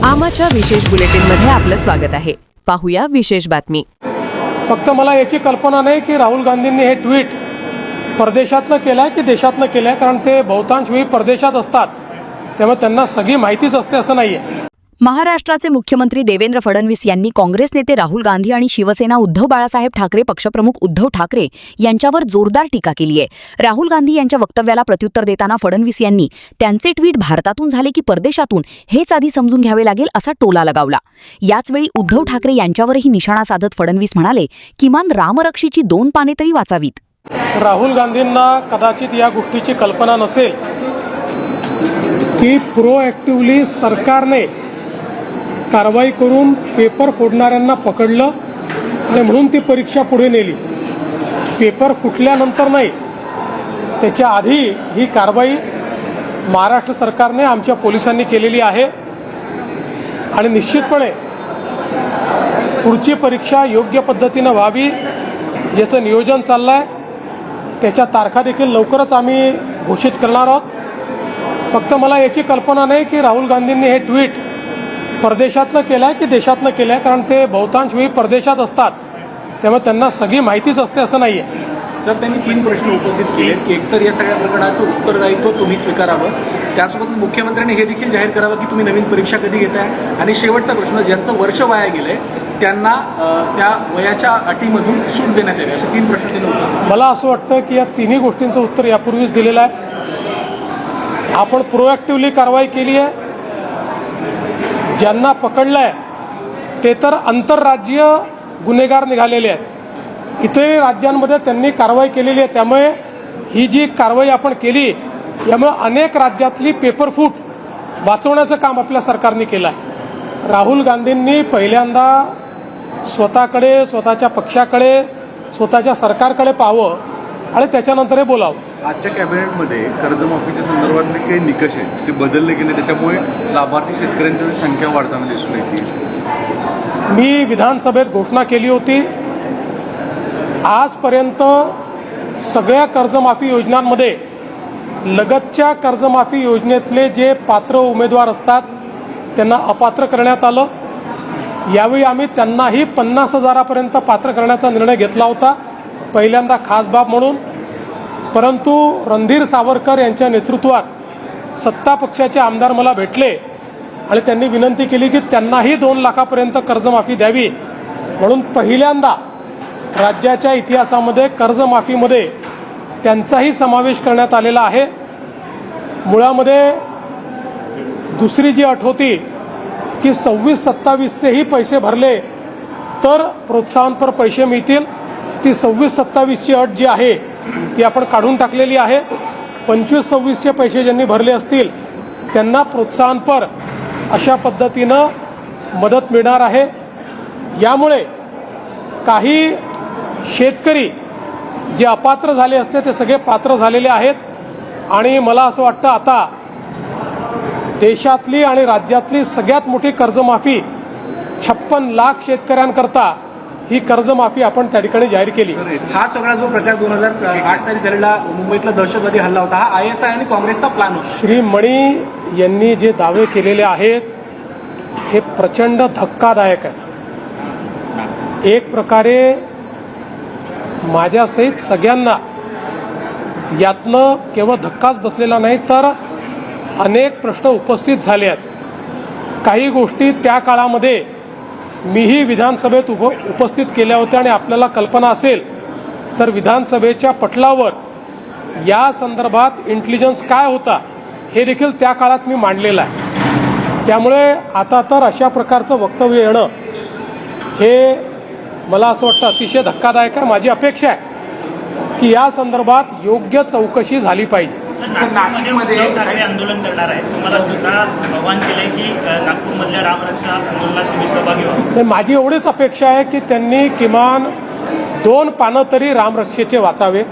आमाच्या विशेष बुलेटिनमध्ये आपलं स्वागत आहे। पाहूया विशेष बातमी। फक्त मला याची कल्पना नाही की राहुल गांधींनी हे ट्विट परदेशातनं केलंय की देशातनं केलंय, कारण ते बहुतांश वेळी परदेशात असतात, त्यामुळे त्यांना सगळी माहितीच असते असं नाहीये। महाराष्ट्राचे मुख्यमंत्री देवेंद्र फडणवीस यांनी काँग्रेस नेते राहुल गांधी आणि शिवसेना उद्धव बाळासाहेब ठाकरे पक्षप्रमुख उद्धव ठाकरे यांच्यावर जोरदार टीका केली आहे। राहुल गांधी यांच्या वक्तव्याला प्रत्युत्तर देताना फडणवीस यांनी त्यांचे ट्विट भारतातून झाले की परदेशातून हेच आधी समजून घ्यावे लागेल असा टोला लगावला। याचवेळी उद्धव ठाकरे यांच्यावरही निशाणा साधत फडणवीस म्हणाले, किमान रामरक्षीची 2 पाने तरी वाचावीत। राहुल गांधींना कदाचित या गोष्टीची कल्पना नसेल की प्रोएक्टिव्हली सरकारने कारवाई करून पेपर फोडणाऱ्यांना पकडलं आणि म्हणून ती परीक्षा पुढे नेली। पेपर फुटल्यानंतर नाही, त्याच्या आधी ही कारवाई महाराष्ट्र सरकारने आमच्या पोलिसांनी केलेली आहे आणि निश्चितपणे पुढची परीक्षा योग्य पद्धतीनं व्हावी याचं नियोजन चाललं आहे। त्याच्या तारखा देखील लवकरच आम्ही घोषित करणार आहोत। फक्त मला याची कल्पना नाही की राहुल गांधींनी हे ट्विट परदेशातनं केलंय की देशातनं केलंय, कारण ते बहुतांश वेळी परदेशात असतात, त्यामुळे त्यांना सगळी माहितीच असते असं नाहीये। सर, त्यांनी 3 प्रश्न उपस्थित केले की एकतर या सगळ्या प्रकरणाचं उत्तरदायित्व तुम्ही स्वीकारावं, त्यासोबतच मुख्यमंत्र्यांनी हे देखील जाहीर करावं की तुम्ही नवीन परीक्षा कधी घेताय, आणि शेवटचा प्रश्न, ज्यांचं वर्ष वाया गेलंय त्यांना त्या वयाच्या अटीमधून सूट देण्यात यावी, असे 3 प्रश्न त्यांनी उपस्थित। मला असं वाटतं की या तिन्ही गोष्टींचं उत्तर यापूर्वीच दिलेलं आहे। आपण प्रोएक्टिव्हली कारवाई केली आहे। ज्यांना पकडलंय ते तर आंतरराज्यीय गुन्हेगार निघालेले आहेत, इतरही राज्यांमध्ये त्यांनी कारवाई केलेली आहे, त्यामुळे ही जी कारवाई आपण केली यामुळे अनेक राज्यातली पेपरफूट वाचवण्याचं काम आपल्या सरकारने केलं आहे। राहुल गांधींनी पहिल्यांदा स्वतःकडे, स्वतःच्या पक्षाकडे, स्वतःच्या सरकारकडे पाहावं आणि त्याच्यानंतर हे बोलावं। आजच्या कॅबिनेटमध्ये कर्जमाफीच्या संदर्भातले काही निकष आहेत ते बदलले गेले, त्याच्यामुळे लाभार्थी शेतकऱ्यांची संख्या वाढताना दिसून येते। मी विधानसभेत घोषणा केली होती, आजपर्यंत सगळ्या कर्जमाफी योजनांमध्ये लगतच्या कर्जमाफी योजनेतले जे पात्र उमेदवार असतात त्यांना अपात्र करण्यात आलं। यावेळी आम्ही त्यांनाही 50,000पर्यंत पात्र करण्याचा निर्णय घेतला होता, पहिल्यांदा खास बाब म्हणून। परंतु रणधीर सावरकर यांच्या नेतृत्वात सत्ता पक्षाचे आमदार मला भेटले आणि त्यांनी विनंती केली की त्यांनाही 2 लाखापर्यंत कर्जमाफी द्यावी, म्हणून पहिल्यांदा राज्याच्या इतिहासामध्ये कर्जमाफीमध्ये त्यांचाही समावेश करण्यात आलेला आहे। मुळामध्ये दुसरी जी अट होती की 26-27चेही पैसे भरले तर प्रोत्साहनपर पैसे मिळतील, ती 26-27ची अट जी आहे ती आपण काढून टाकलेली आहे। 25-26चे पैसे ज्यांनी भरले असतील त्यांना प्रोत्साहनपर अशा पद्धतीनं मदत मिळणार आहे। यामुळे काही शेतकरी जे अपात्र झाले असते ते सगळे पात्र झालेले आहेत आणि मला असं वाटतं आता देशातली आणि राज्यातली सगळ्यात मोठी कर्जमाफी 56 लाख शेतकऱ्यांकरता ही कर्जमाफी आपण त्या ठिकाणी जाहीर केली। हा सगळा जो प्रकार 2008 साली झालेला मुंबईतला दहशतवादी हल्ला होता, हा ISI आणि काँग्रेसचा प्लॅन होता। श्री मणी यांनी जे दावे केलेले आहेत हे प्रचंड धक्कादायक आहे। एक प्रकारे माझ्यासहित सगळ्यांना यातनं केवळ धक्काच बसलेला नाही तर अनेक प्रश्न उपस्थित झाले आहेत। काही गोष्टी त्या काळामध्ये मीही विधानसभेत उपस्थित केल्या होत्या आणि आपल्याला कल्पना असेल तर विधानसभेच्या पटलावर या संदर्भात इंटेलिजन्स काय होता हे देखील त्या काळात मी मांडलेलं आहे। त्यामुळे आता तर अशा प्रकारचं वक्तव्य येणं हे मला असं वाटतं अतिशय धक्कादायक आहे। माझी अपेक्षा आहे की या संदर्भात योग्य चौकशी झाली पाहिजे। नाशिकमध्ये आंदोलन करणार आहे, तुम्हाला सुद्धा आवाहन केलंय की नागपूरमधल्या रामरक्षा आंदोलनात तुम्ही सहभागी व्हा। माझी एवढीच अपेक्षा आहे की त्यांनी किमान 2 पानं तरी रामरक्षेचे वाचावे।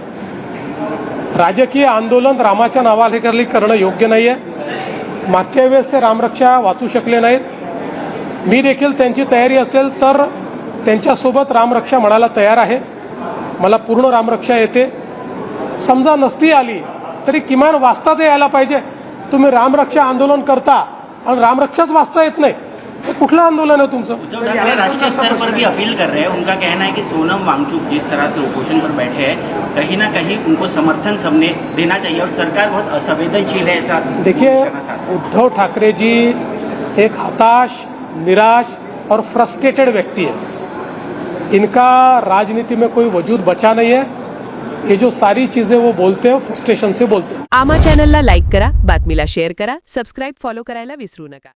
राजकीय आंदोलन रामाच्या नावाखाली करणं योग्य नाही आहे। मागच्या वेळेस ते रामरक्षा वाचू शकले नाहीत। मी देखील त्यांची तयारी असेल तर त्यांच्यासोबत रामरक्षा म्हणायला तयार आहे। मला पूर्ण रामरक्षा येते। समजा नसती आली तरी किमान वाचता ते यायला पाहिजे। तुम्ही रामरक्षा आंदोलन करता आणि रामरक्षाच वाचता येत नाही, कुठलं आंदोलन आहे तुमचं? उद्धव ठाकरे राष्ट्रीय स्तर पर भी अपील कर रहे हैं। उनका कहना है कि सोनम वांगचुक जिस तरह से उपोषण पर बैठे हैं, कहीं ना कहीं उनको समर्थन सबने देना चाहिए और सरकार बहुत असंवेदनशील है, ऐसा देखिए, कहना चाहते हैं। उद्धव ठाकरे जी एक हताश, निराश और फ्रस्ट्रेटेड व्यक्ति है। इनका राजनीति में कोई वजूद बचा नहीं है। ये जो सारी चीजें वो बोलते हैं, फ्रस्ट्रेशन से बोलते हैं। आमा चॅनलला लाईक करा, बातमीला शेअर करा, सबस्क्राईब फॉलो करायला विसरू नका.